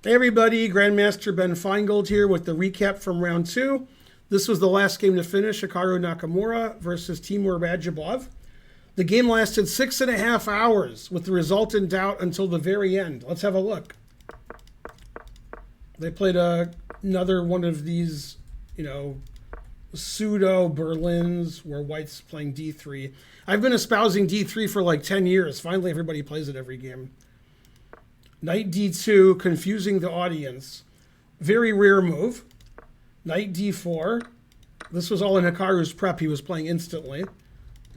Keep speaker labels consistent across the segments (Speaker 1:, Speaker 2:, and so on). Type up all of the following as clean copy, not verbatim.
Speaker 1: Hey everybody, Grandmaster Ben Feingold here with the recap from round 2. This was the last game to finish, Hikaru Nakamura versus Teimour Radjabov. The game lasted 6.5 hours with the result in doubt until the very end. Let's have a look. They played another one of these, pseudo Berlins where White's playing D3. I've been espousing D3 for like 10 years. Finally, everybody plays it every game. Knight D2, confusing the audience. Very rare move. Knight D4. This was all in Hikaru's prep. He was playing instantly.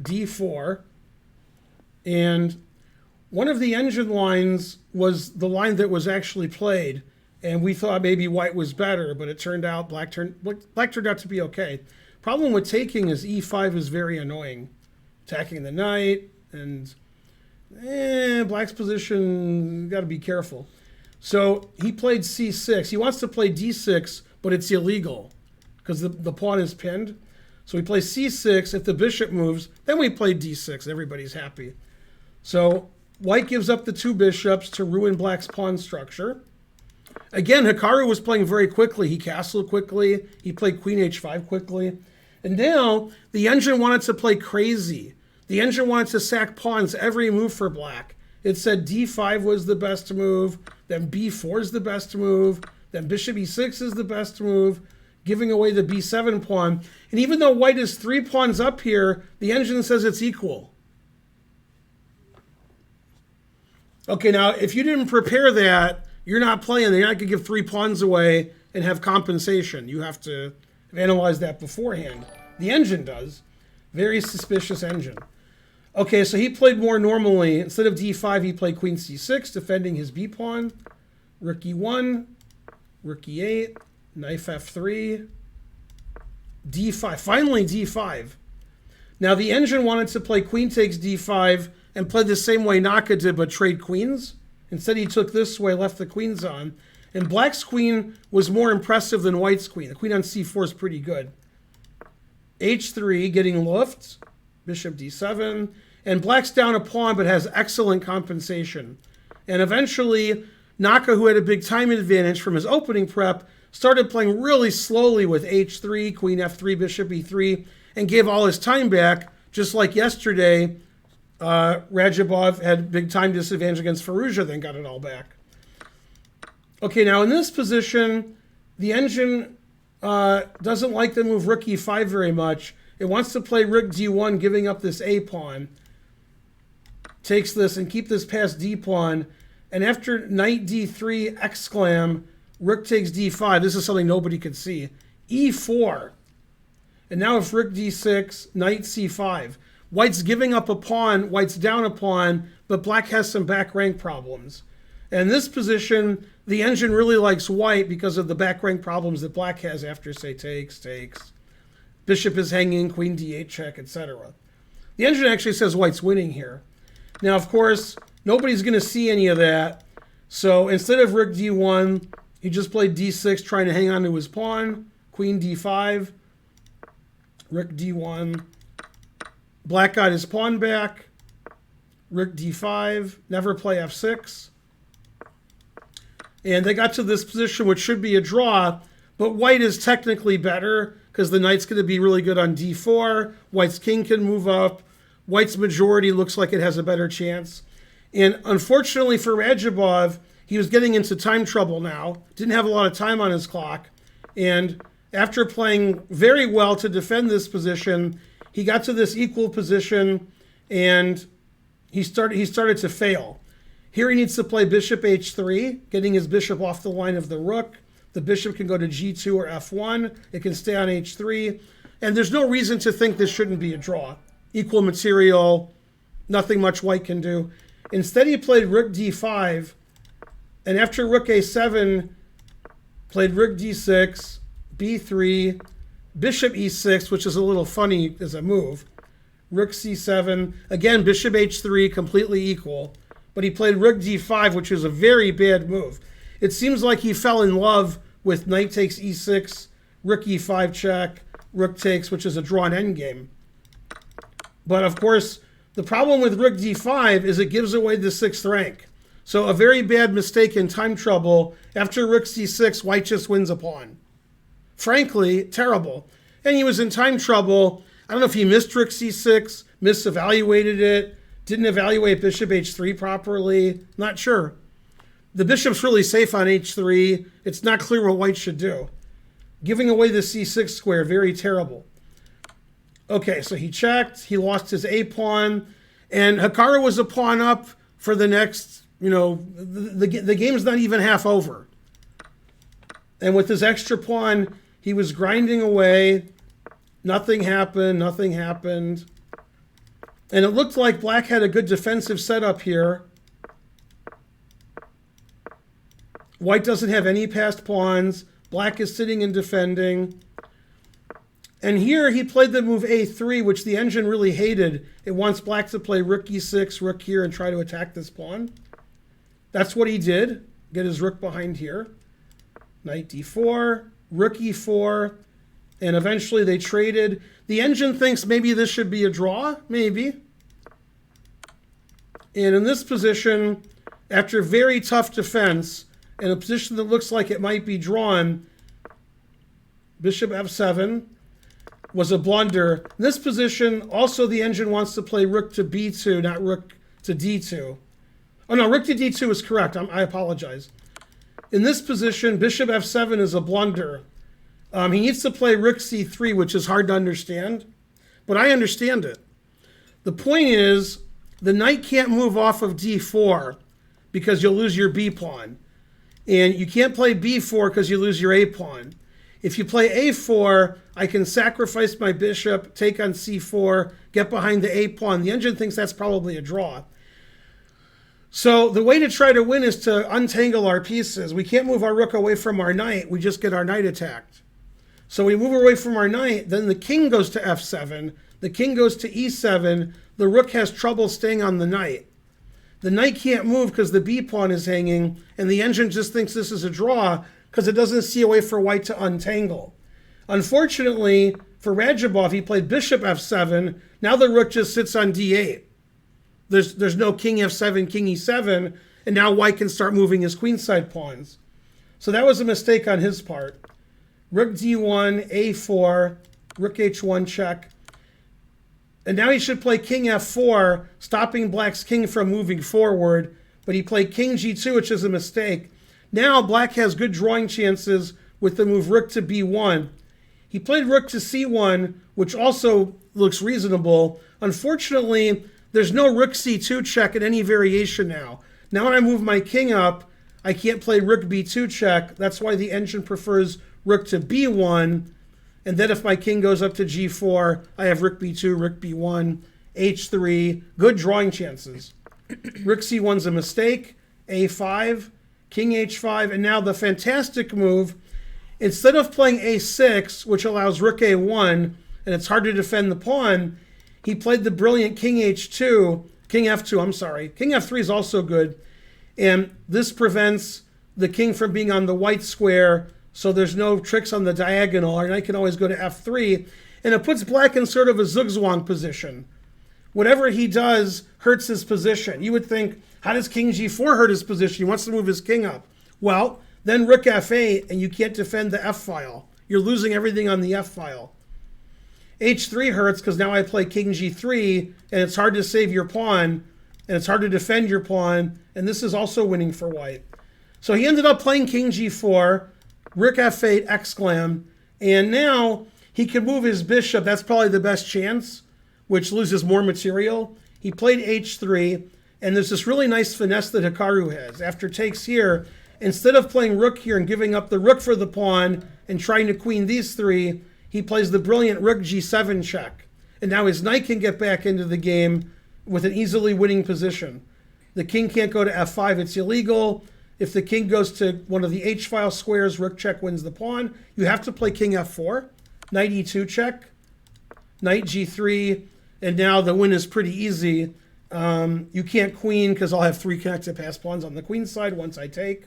Speaker 1: D4. And one of the engine lines was the line that was actually played. And we thought maybe White was better, but it turned out Black turned out to be okay. Problem with taking is E5 is very annoying. Attacking the knight and... Black's position, got to be careful. So he played C6. He wants to play D6, but it's illegal because the pawn is pinned. So we play C6. If the bishop moves, then we play D6. Everybody's happy. So White gives up the 2 bishops to ruin Black's pawn structure. Again, Hikaru was playing very quickly. He castled quickly. He played Queen H5 quickly. And now the engine wanted to play crazy. The engine wanted to sack pawns every move for Black. It said D5 was the best move, then B4 is the best move, then Bishop E6 is the best move, giving away the B7 pawn. And even though White is 3 pawns up here, the engine says it's equal. Okay, now if you didn't prepare that, you're not playing. You're not going to give 3 pawns away and have compensation. You have to analyze that beforehand. The engine does. Very suspicious engine. Okay, so he played more normally. Instead of D5, he played Queen C6, defending his B pawn. Rook E1, Rook E8, Knight F3, D5. Finally, D5. Now, the engine wanted to play Queen takes D5 and play the same way Naka did, but trade queens. Instead, he took this way, left the queens on. And Black's queen was more impressive than White's queen. The queen on C4 is pretty good. H3, getting luft. Bishop D7. And Black's down a pawn, but has excellent compensation. And eventually, Naka, who had a big time advantage from his opening prep, started playing really slowly with H3, Queen F3, Bishop E3, and gave all his time back. Just like yesterday, Radjabov had big time disadvantage against Firouzja, then got it all back. Okay, now in this position, the engine doesn't like the move Rook E5 very much. It wants to play Rook D1, giving up this A pawn. Takes this and keep this past D pawn. And after Knight D3, exclam, Rook takes D5. This is something nobody could see. E4. And now if Rook D6, Knight C5. White's giving up a pawn, White's down a pawn, but Black has some back rank problems. And in this position, the engine really likes White because of the back rank problems that Black has after, say, takes. Bishop is hanging, Queen D8 check, etc. The engine actually says White's winning here. Now, of course, nobody's going to see any of that. So instead of Rook D1, he just played D6, trying to hang on to his pawn. Queen D5, Rook D1. Black got his pawn back. Rook D5, never play F6. And they got to this position, which should be a draw, but White is technically better because the knight's going to be really good on D4. White's king can move up. White's majority looks like it has a better chance. And unfortunately for Radjabov, he was getting into time trouble now. Didn't have a lot of time on his clock. And after playing very well to defend this position, he got to this equal position and he started to fail. Here he needs to play Bishop H3, getting his bishop off the line of the rook. The bishop can go to G2 or F1. It can stay on H3. And there's no reason to think this shouldn't be a draw. Equal material, nothing much White can do. Instead, he played Rook D5. And after Rook A7, played Rook D6, B3, Bishop E6, which is a little funny as a move. Rook C7. Again, Bishop H3, completely equal. But he played Rook D5, which is a very bad move. It seems like he fell in love with Knight takes E6, Rook E5 check, Rook takes, which is a drawn endgame. But of course, the problem with Rook D5 is it gives away the 6th rank. So a very bad mistake in time trouble. After rook c6, white just wins a pawn. Frankly, terrible. And he was in time trouble. I don't know if he missed rook c6, misevaluated it, didn't evaluate bishop h3 properly. Not sure. The bishop's really safe on h3. It's not clear what white should do. Giving away the c6 square, very terrible. Okay, so he checked. He lost his a-pawn. And Hikaru was a pawn up for the next, the game's not even half over. And with his extra pawn, he was grinding away. Nothing happened. And it looked like black had a good defensive setup here. White doesn't have any passed pawns. Black is sitting and defending. And here he played the move a3, which the engine really hated. It wants black to play rook e6, rook here, and try to attack this pawn. That's what he did. Get his rook behind here. Knight d4, rook e4, and eventually they traded. The engine thinks maybe this should be a draw, maybe. And in this position, after very tough defense, in a position that looks like it might be drawn, bishop f7 was a blunder. In this position, also the engine wants to play rook to b2, not rook to d2. Oh no, rook to d2 is correct. I apologize. In this position, bishop f7 is a blunder. He needs to play rook c3, which is hard to understand, but I understand it. The point is, the knight can't move off of d4 because you'll lose your b pawn. And you can't play b4 because you lose your a pawn. If you play a4, I can sacrifice my bishop, take on c4, get behind the a pawn. The engine thinks that's probably a draw. So the way to try to win is to untangle our pieces. We can't move our rook away from our knight. We just get our knight attacked. So we move away from our knight. Then the king goes to f7. The king goes to e7. The rook has trouble staying on the knight. The knight can't move because the b pawn is hanging, and the engine just thinks this is a draw because it doesn't see a way for white to untangle. Unfortunately, for Radjabov, he played bishop f7. Now the rook just sits on d8. There's no king f7, king e7, and now white can start moving his queenside pawns. So that was a mistake on his part. Rook d1, a4, rook h1 check. And now he should play king f4, stopping black's king from moving forward. But he played king g2, which is a mistake. Now black has good drawing chances with the move rook to b1. He played rook to c1, which also looks reasonable. Unfortunately, there's no rook c2 check in any variation now. Now when I move my king up, I can't play rook b2 check. That's why the engine prefers rook to b1. And then if my king goes up to g4, I have rook b2, rook b1, h3, good drawing chances. Rook c1's a mistake, a5, king h5, and now the fantastic move, instead of playing a6, which allows rook a1, and it's hard to defend the pawn, he played the brilliant king h2, king f2, I'm sorry. King f3 is also good, and this prevents the king from being on the white square, so there's no tricks on the diagonal. Our knight can always go to f3, and it puts black in sort of a zugzwang position. Whatever he does hurts his position. You would think, how does king g4 hurt his position? He wants to move his king up. Well, then rook f8, and you can't defend the f-file. You're losing everything on the f-file. h3 hurts because now I play king g3, and it's hard to save your pawn, and it's hard to defend your pawn, and this is also winning for white. So he ended up playing king g4, rook f8, exclam, and now he can move his bishop. That's probably the best chance, which loses more material. He played h3, and there's this really nice finesse that Hikaru has. After takes here, instead of playing rook here and giving up the rook for the pawn and trying to queen these three, he plays the brilliant rook g7 check. And now his knight can get back into the game with an easily winning position. The king can't go to f5, it's illegal. If the king goes to one of the h-file squares, rook check wins the pawn. You have to play king f4, knight e2 check, knight g3, and now the win is pretty easy. You can't queen because I'll have 3 connected pass pawns on the queen side once I take.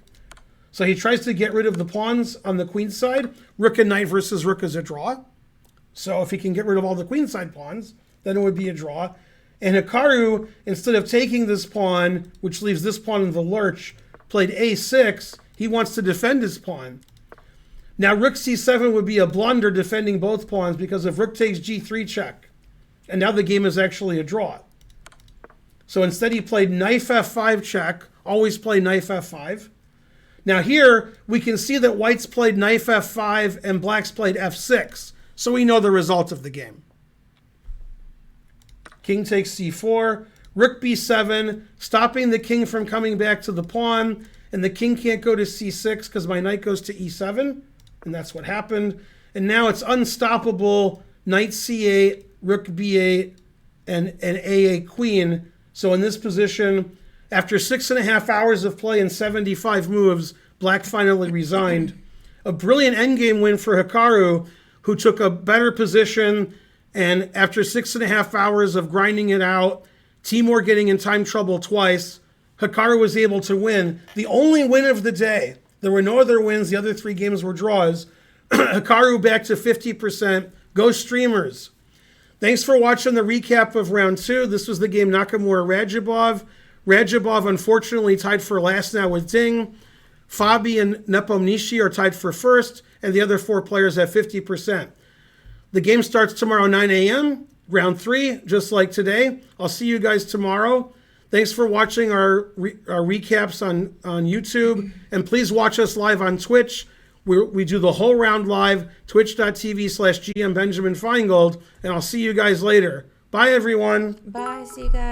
Speaker 1: So he tries to get rid of the pawns on the queen side. Rook and knight versus rook is a draw. So if he can get rid of all the queen side pawns, then it would be a draw. And Hikaru, instead of taking this pawn, which leaves this pawn in the lurch, played a6. He wants to defend his pawn. Now rook c7 would be a blunder defending both pawns because if rook takes g3 check. And now the game is actually a draw. So instead he played knife f5 check. Always play knife f5. Now here we can see that white's played knife f5 and black's played f6. So we know the result of the game. King takes c4, rook b7, stopping the king from coming back to the pawn, and the king can't go to c6 because my knight goes to e7, and that's what happened. And now it's unstoppable, knight c8, rook b8, and a8 queen. So in this position, after 6.5 hours of play and 75 moves, black finally resigned. A brilliant endgame win for Hikaru, who took a better position. And after 6.5 hours of grinding it out, Teimour getting in time trouble twice, Hikaru was able to win. The only win of the day. There were no other wins. The other 3 games were draws. Hikaru back to 50%. Go streamers. Thanks for watching the recap of round 2. This was the game Nakamura Radjabov. Radjabov unfortunately tied for last now with Ding. Fabi and Nepomniachtchi are tied for first, and the other 4 players have 50%. The game starts tomorrow 9 a.m., round 3, just like today. I'll see you guys tomorrow. Thanks for watching our recaps on YouTube. And please watch us live on Twitch. We do the whole round live, twitch.tv/GM Benjamin Feingold. And I'll see you guys later. Bye, everyone.
Speaker 2: Bye. See you guys.